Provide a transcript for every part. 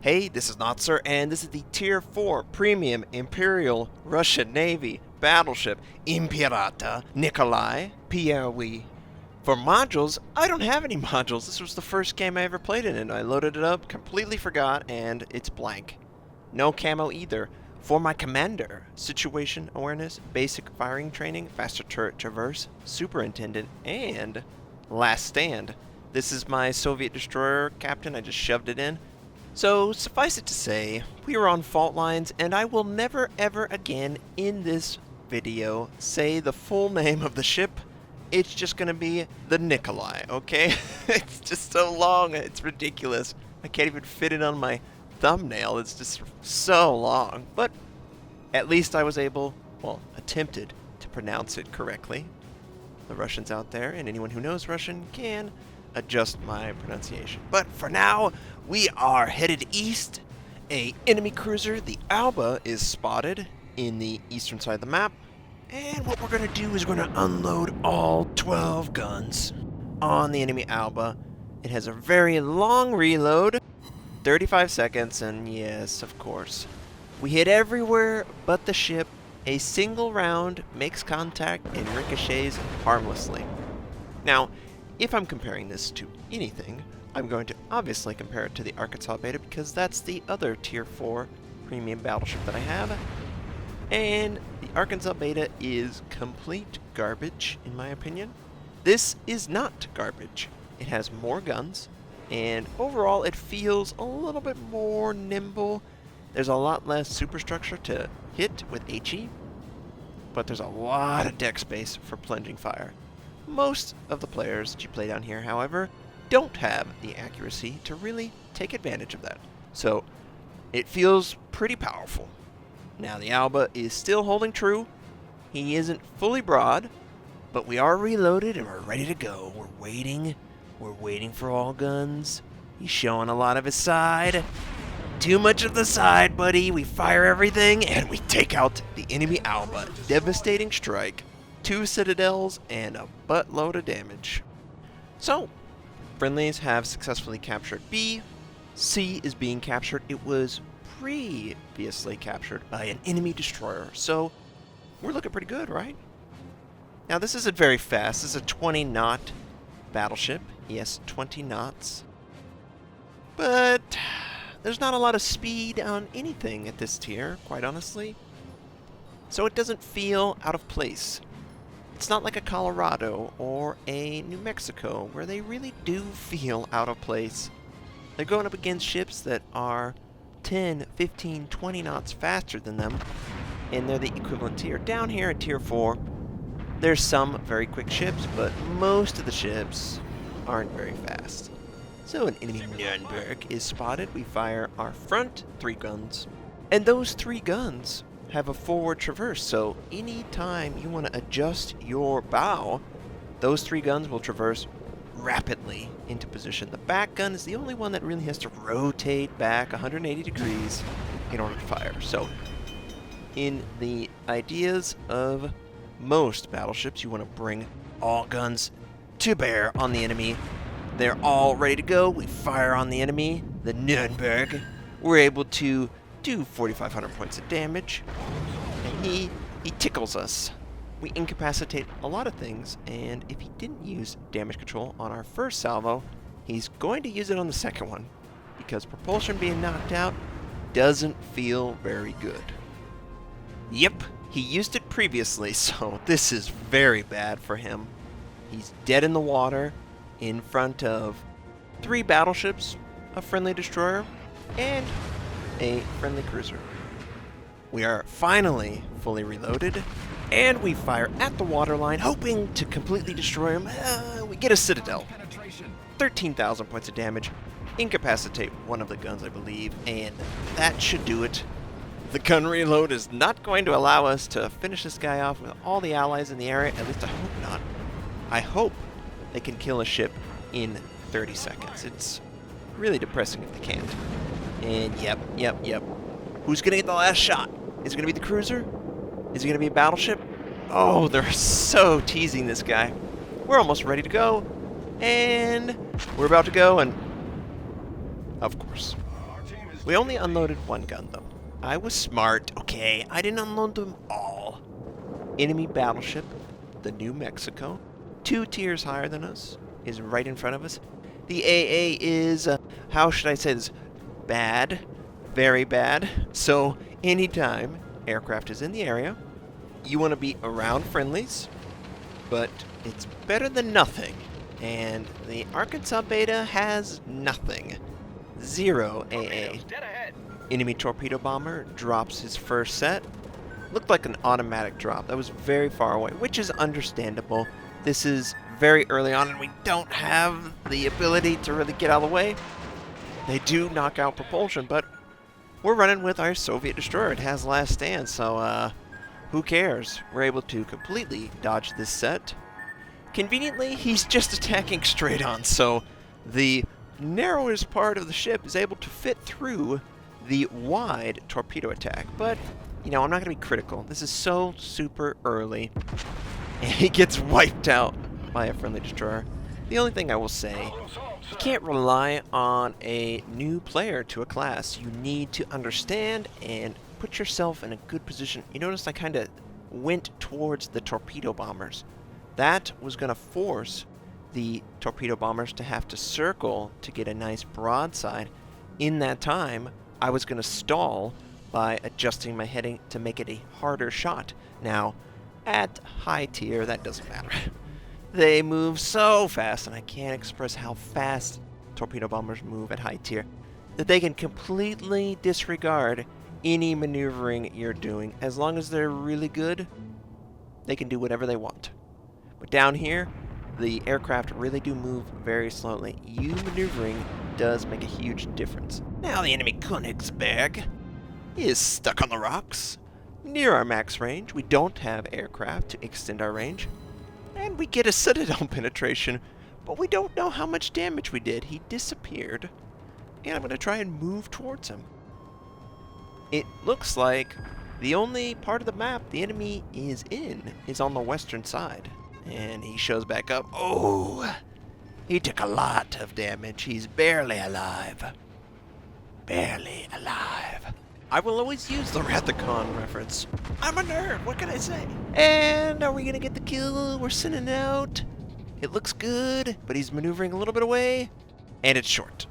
Hey, this is Notser, and this is the Tier 4 Premium Imperial Russian Navy Battleship Imperator Nikolai I. For modules, I don't have any modules. This was the first game I ever played in, and I loaded it up, completely forgot, and it's blank. No camo either. For my commander, situation awareness, basic firing training, faster turret traverse, superintendent, and last stand. This is my Soviet destroyer captain. I just shoved it in. So, suffice it to say, we are on fault lines, and I will never ever again in this video say the full name of the ship. It's just gonna be the Nikolai, okay? It's just so long, it's ridiculous. I can't even fit it on my thumbnail, it's just so long. But at least I was able, well, attempted to pronounce it correctly. The Russians out there, and anyone who knows Russian, can adjust my pronunciation. But for now, we are headed east. A enemy cruiser, the Alba, is spotted in the eastern side of the map. And what we're going to do is we're going to unload all 12 guns on the enemy Alba. It has a very long reload, 35 seconds, and yes, of course, we hit everywhere but the ship. A single round makes contact and ricochets harmlessly. Now, if I'm comparing this to anything, I'm going to obviously compare it to the Arkansas Beta because that's the other Tier 4 premium battleship that I have. And the Arkansas Beta is complete garbage, in my opinion. This is not garbage. It has more guns, and overall it feels a little bit more nimble. There's a lot less superstructure to hit with HE, but there's a lot of deck space for plunging fire. Most of the players that you play down here, however, don't have the accuracy to really take advantage of that. So it feels pretty powerful. Now the Alba is still holding true. He isn't fully broad, but we are reloaded and we're ready to go. We're waiting for all guns. He's showing a lot of his side. Too much of the side, buddy. We fire everything and we take out the enemy Alba. Devastating strike. 2 citadels and a buttload of damage. So, friendlies have successfully captured B. C is being captured. It was previously captured by an enemy destroyer. So, we're looking pretty good, right? Now, this isn't very fast. This is a 20-knot battleship. Yes, 20 knots. But there's not a lot of speed on anything at this tier, quite honestly. So it doesn't feel out of place. It's not like a Colorado or a New Mexico where they really do feel out of place. They're going up against ships that are 10, 15, 20 knots faster than them, and they're the equivalent tier. Down here at Tier 4, there's some very quick ships, but most of the ships aren't very fast. So an enemy Nuremberg is spotted. We fire our front 3 guns, and those 3 guns have a forward traverse, so anytime you want to adjust your bow, those 3 guns will traverse rapidly into position. The back gun is the only one that really has to rotate back 180 degrees in order to fire. So in the ideas of most battleships, you want to bring all guns to bear on the enemy. They're all ready to go. We fire on the enemy, the Nuremberg. We're able to do 4,500 points of damage, and he tickles us. We incapacitate a lot of things, and if he didn't use damage control on our first salvo, he's going to use it on the second one, because propulsion being knocked out doesn't feel very good. Yep, he used it previously, so this is very bad for him. He's dead in the water in front of 3 battleships, a friendly destroyer, and a friendly cruiser. We are finally fully reloaded, and we fire at the waterline, hoping to completely destroy him. We get a citadel. 13,000 points of damage, incapacitate one of the guns, I believe, and that should do it. The gun reload is not going to allow us to finish this guy off with all the allies in the area, at least I hope not. I hope they can kill a ship in 30 seconds. It's really depressing if they can't. And yep. Who's gonna get the last shot? Is it gonna be the cruiser? Is it gonna be a battleship? Oh, they're so teasing this guy. We're almost ready to go. And we're about to go, and of course, We only unloaded one gun, though. I was smart. Okay, I didn't unload them all. Enemy battleship, the New Mexico, 2 tiers higher than us, is right in front of us. The AA is, how should I say this? Bad. Very bad. So, anytime aircraft is in the area, you want to be around friendlies, but it's better than nothing. And the Arkansas Beta has nothing. 0 AA. Enemy torpedo bomber drops his first set. Looked like an automatic drop. That was very far away, which is understandable. This is very early on, and we don't have the ability to really get out of the way. They do knock out propulsion, but we're running with our Soviet destroyer. It has last stand, so who cares? We're able to completely dodge this set. Conveniently, he's just attacking straight on, so the narrowest part of the ship is able to fit through the wide torpedo attack. But, you know, I'm not going to be critical. This is so super early, and he gets wiped out by a friendly destroyer. The only thing I will say, you can't rely on a new player to a class. You need to understand and put yourself in a good position. You notice I kind of went towards the torpedo bombers. That was going to force the torpedo bombers to have to circle to get a nice broadside. In that time, I was going to stall by adjusting my heading to make it a harder shot. Now, at high tier, that doesn't matter. They move so fast, and I can't express how fast torpedo bombers move at high tier, that they can completely disregard any maneuvering you're doing. As long as they're really good, they can do whatever they want. But down here, the aircraft really do move very slowly. You maneuvering does make a huge difference. Now the enemy Königsberg is stuck on the rocks, near our max range. We don't have aircraft to extend our range. And we get a citadel penetration, but we don't know how much damage we did. He disappeared, and I'm going to try and move towards him. It looks like the only part of the map the enemy is in is on the western side. And he shows back up. Oh, he took a lot of damage. He's barely alive. Barely alive. I will always use the Rathacon reference. I'm a nerd, what can I say? And are we going to get the kill? We're sending it out. It looks good, but he's maneuvering a little bit away. And it's short.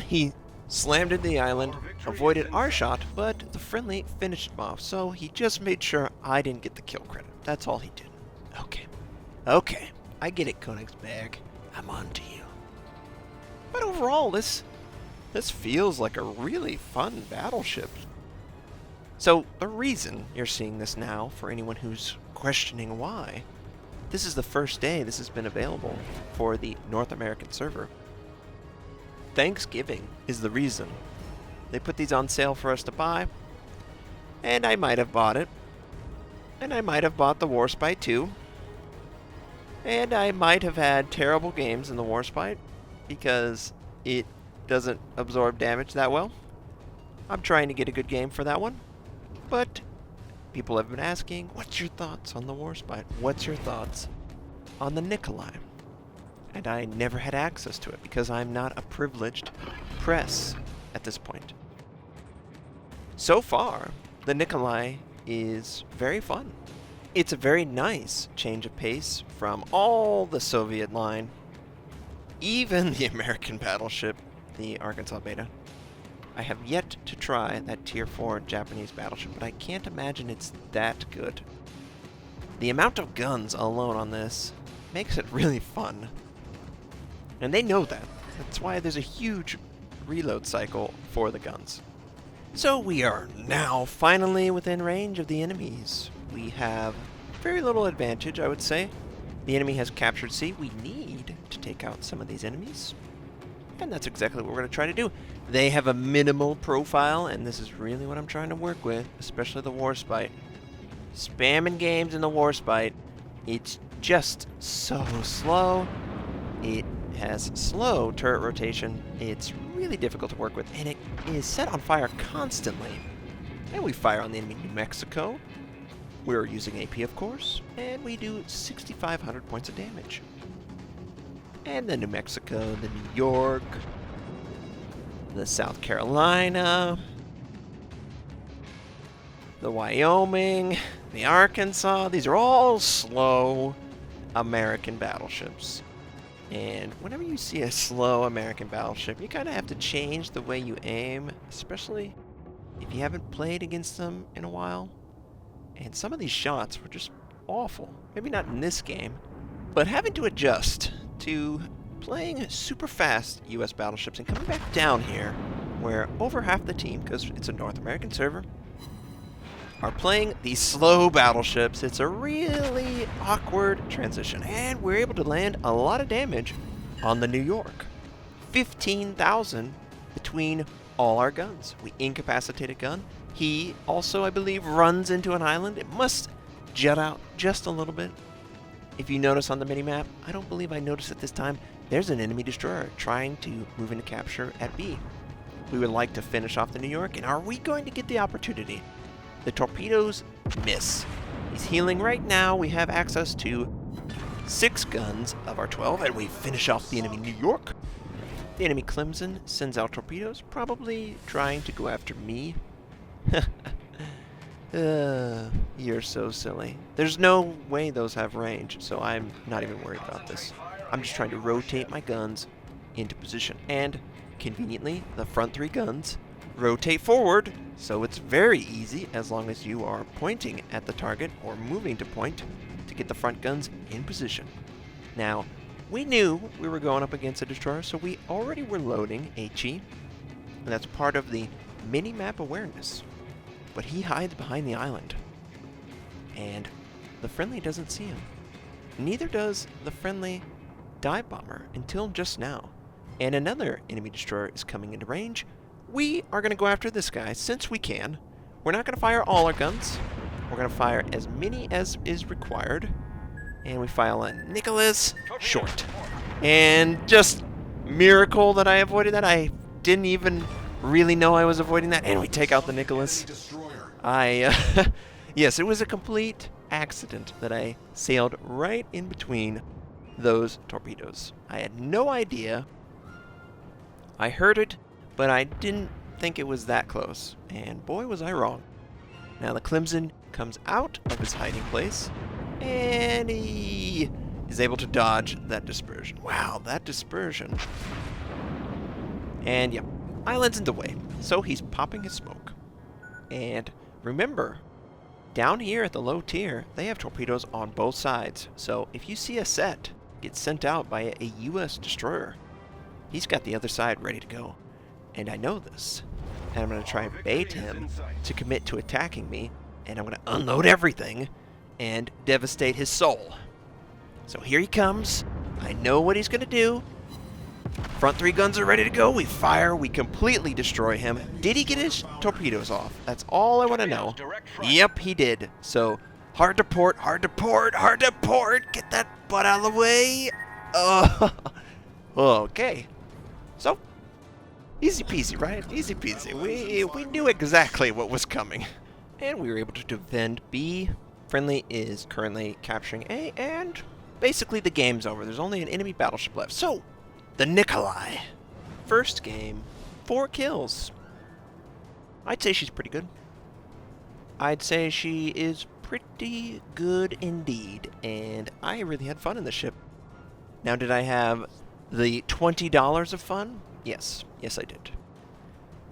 He slammed into the island, avoided our shot, but the friendly finished him off. So he just made sure I didn't get the kill credit. That's all he did. Okay, I get it, Königsberg. I'm on to you. But overall, this feels like a really fun battleship. So, the reason you're seeing this now, for anyone who's questioning why, this is the first day this has been available for the North American server. Thanksgiving is the reason. They put these on sale for us to buy, and I might have bought it. And I might have bought the Warspite too. And I might have had terrible games in the Warspite because it doesn't absorb damage that well. I'm trying to get a good game for that one. But people have been asking, what's your thoughts on the Warspite? What's your thoughts on the Nikolai? And I never had access to it because I'm not a privileged press at this point. So far, the Nikolai is very fun. It's a very nice change of pace from all the Soviet line, even the American battleship, the Arkansas Beta. I have yet to try that Tier 4 Japanese battleship, but I can't imagine it's that good. The amount of guns alone on this makes it really fun. And they know that. That's why there's a huge reload cycle for the guns. So we are now finally within range of the enemies. We have very little advantage, I would say. The enemy has captured C. We need to take out some of these enemies. And that's exactly what we're going to try to do. They have a minimal profile, and this is really what I'm trying to work with, especially the Warspite. Spamming games in the Warspite, it's just so slow. It has slow turret rotation. It's really difficult to work with, and it is set on fire constantly. And we fire on the enemy New Mexico. We're using AP, of course, and we do 6,500 points of damage. And the New Mexico, the New York. the South Carolina, the Wyoming, the Arkansas. These are all slow American battleships. And whenever you see a slow American battleship, you kind of have to change the way you aim, especially if you haven't played against them in a while. And some of these shots were just awful. Maybe not in this game, but having to adjust to playing super fast US battleships and coming back down here where over half the team, because it's a North American server, are playing these slow battleships. It's a really awkward transition, and we're able to land a lot of damage on the New York. 15,000 between all our guns. We incapacitate a gun. He also, I believe, runs into an island. It must jut out just a little bit. If you notice on the minimap, I don't believe I noticed it this time, there's an enemy destroyer trying to move into capture at B. We would like to finish off the New York, and are we going to get the opportunity? The torpedoes miss. He's healing right now. We have access to 6 guns of our 12, and we finish off the enemy New York. The enemy Clemson sends out torpedoes, probably trying to go after me. You're so silly. There's no way those have range, so I'm not even worried about this. I'm just trying to rotate my guns into position. And, conveniently, the front 3 guns rotate forward, so it's very easy as long as you are pointing at the target or moving to point to get the front guns in position. Now, we knew we were going up against a destroyer, so we already were loading HE, and that's part of the mini-map awareness. But he hides behind the island, and the friendly doesn't see him. Neither does the friendly dive bomber until just now. And another enemy destroyer is coming into range. We are going to go after this guy since we can. We're not going to fire all our guns. We're going to fire as many as is required. And we fire on Nicholas short. And just miracle that I avoided that. I didn't even really know I was avoiding that. And we take out the Nicholas. Yes, it was a complete accident that I sailed right in between those torpedoes. I had no idea. I heard it, but I didn't think it was that close. And boy, was I wrong. Now the Clemson comes out of his hiding place, and he is able to dodge that dispersion. Wow, that dispersion. And yep, island's in the way, so he's popping his smoke. And remember, down here at the low tier, they have torpedoes on both sides. So if you see a set get sent out by a US destroyer, he's got the other side ready to go. And I know this. And I'm going to try and bait him to commit to attacking me. And I'm going to unload everything and devastate his soul. So here he comes. I know what he's going to do. Front 3 guns are ready to go. We fire. We completely destroy him. Did he get his torpedoes off? That's all I want to know. Yep, he did. So, hard to port, hard to port, hard to port. Get that butt out of the way. Okay. So, easy peasy, right? Easy peasy. We knew exactly what was coming. And we were able to defend B. Friendly is currently capturing A. And basically the game's over. There's only an enemy battleship left. So, the Nikolai. First game, 4 kills. I'd say she's pretty good. I'd say she is pretty good indeed. And I really had fun in the ship. Now, did I have the $20 of fun? Yes. Yes, I did.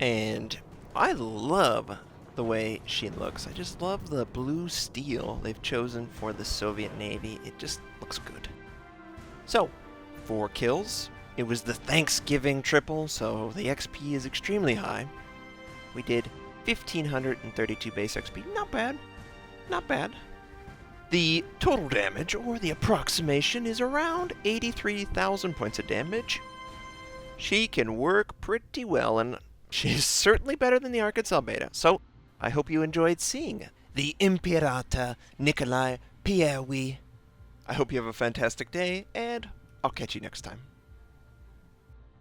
And I love the way she looks. I just love the blue steel they've chosen for the Soviet Navy. It just looks good. So, 4 kills. It was the Thanksgiving triple, so the XP is extremely high. We did 1,532 base XP. Not bad. Not bad. The total damage, or the approximation, is around 83,000 points of damage. She can work pretty well, and she's certainly better than the Arkansas beta. So, I hope you enjoyed seeing the Imperator Nikolai I. I hope you have a fantastic day, and I'll catch you next time.